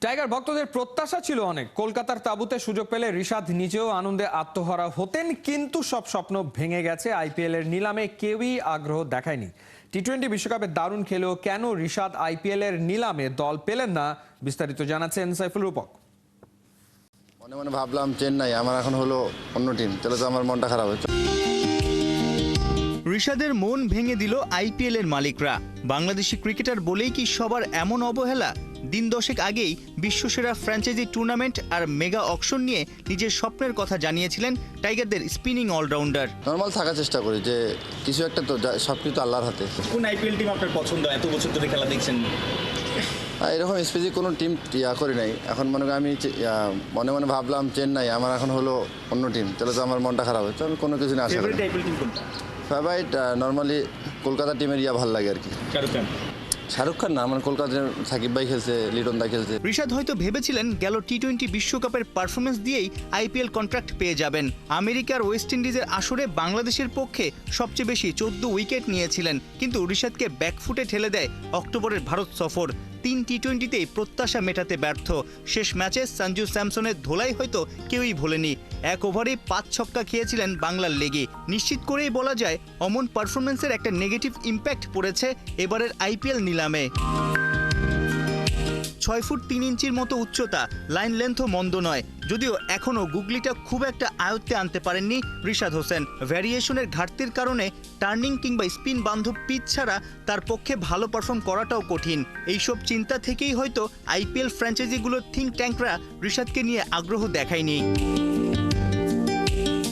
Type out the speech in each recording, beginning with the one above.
Tiger ভক্তদের প্রত্যাশা ছিল অনেক। কলকাতার তাঁবুতে সুযোগ পেলে রিশাদ নিজেও আনন্দে আত্মহারা হতেন, কিন্তু সব স্বপ্ন ভেঙে গেছে। আইপিএল এর নিলামে কেউই আগ্রহ দেখায়নি। টি-20 বিশ্বকাপে দারুণ খেলেও কেন রিশাদ আইপিএল এর নিলামে দল পেলেন না, বিস্তারিত জানাচ্ছেন সাইফুল রূপক। মনে মনে ভাবলাম চেন্নাই, আমার এখন হলো অন্য টিম, তাহলে তো আমার মনটা খারাপ হচ্ছে। রিশাদের মন ভেঙে দিল আইপিএল এর মালিকরা। বাংলাদেশি ক্রিকেটার বলেই কি সবার এমন অবহেলা? দিন দশেক আগেই বিশ্বসেরা ফ্র্যাঞ্চাইজি টুর্নামেন্ট আর মেগা অকশন নিয়ে নিজের স্বপ্নের কথা জানিয়েছিলেন টাইগারদের স্পিনিং অলরাউন্ডার। নর্মাল থাকার চেষ্টা করি যে কিছু একটা, তো সব কিছু আল্লাহর হাতে। কোন আইপিএল টিম আপনার পছন্দ? এত বছর ধরে খেলা দেখছেন। এরকম স্পেসিফিক কোনো টিম করি নাই। এখন মনে করি আমি মনে মনে ভাবলাম চেন্নাই, আমার এখন হলো অন্য টিম, তাহলে তো আমার মনটা খারাপ হচ্ছে। আমি কোনো কিছু না আশা করি। ফেভারিট নর্মালি কলকাতা টিমের ভালো লাগে আর কি। শাহরুখ খান না, আমার কলকাতার সাকিব ভাই খেলছে, লিটন দা খেলছে। রিশাদ হয়তো ভেবেছিলেন গেল টি-20 বিশ্বকাপের পারফরমেন্স দিয়েই আইপিএল কন্ট্রাক্ট পেয়ে যাবেন। আমেরিকার ওয়েস্ট ইন্ডিজের আসরে বাংলাদেশের পক্ষে সবচেয়ে বেশি 14 উইকেট নিয়েছিলেন, কিন্তু রিশাদকে ব্যাকফুটে ঠেলে দেয় অক্টোবরের ভারত সফর। 3 টি-20তেই প্রত্যাশা মেটাতে ব্যর্থ। শেষ ম্যাচে সঞ্জু স্যামসনের ধোলাই হয়তো কেউই ভোলেনি। এক ওভারে 5 ছক্কা খেয়েছিলেন বাংলার লেগে। নিশ্চিত করেই বলা যায় অমন পারফরমেন্সের একটা নেগেটিভ ইম্প্যাক্ট পড়েছে এবারের আইপিএল নিলামে। 6 ফুট 3 ইঞ্চির মতো উচ্চতা, লাইন লেন্থও মন্দ নয়, যদিও এখনও গুগলিটা খুব একটা আয়ত্তে আনতে পারেননি রিশাদ হোসেন। ভ্যারিয়েশনের ঘাটতির কারণে টার্নিং কিংবা স্পিন বান্ধব পিচ ছাড়া তার পক্ষে ভালো পারফর্ম করাটাও কঠিন। এইসব চিন্তা থেকেই হয়তো আইপিএল ফ্র্যাঞ্চাইজিগুলোর থিঙ্ক ট্যাঙ্করা রিশাদকে নিয়ে আগ্রহ দেখায়নি।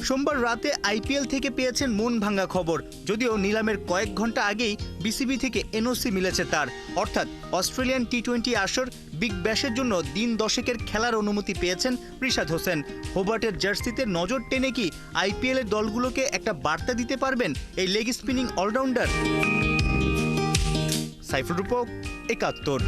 সোমবার রাতে আইপিএল থেকে পেয়েছেন মন ভাঙা খবর। যদিও নিলামের কয়েক ঘন্টা আগেই বিসিবি থেকে এনওসি মিলেছে তার, অর্থাৎ অস্ট্রেলিয়ান টি-20 আসর বিগ ব্যাশের জন্য দিন দশেকের খেলার অনুমতি পেয়েছেন রিশাদ হোসেন। হোবার্টের জার্সিতে নজর টেনে কি আইপিএল এর দলগুলোকে একটা বার্তা দিতে পারবেন এই লেগ স্পিনিং অলরাউন্ডার? সাইফুল রূপক, ৭১।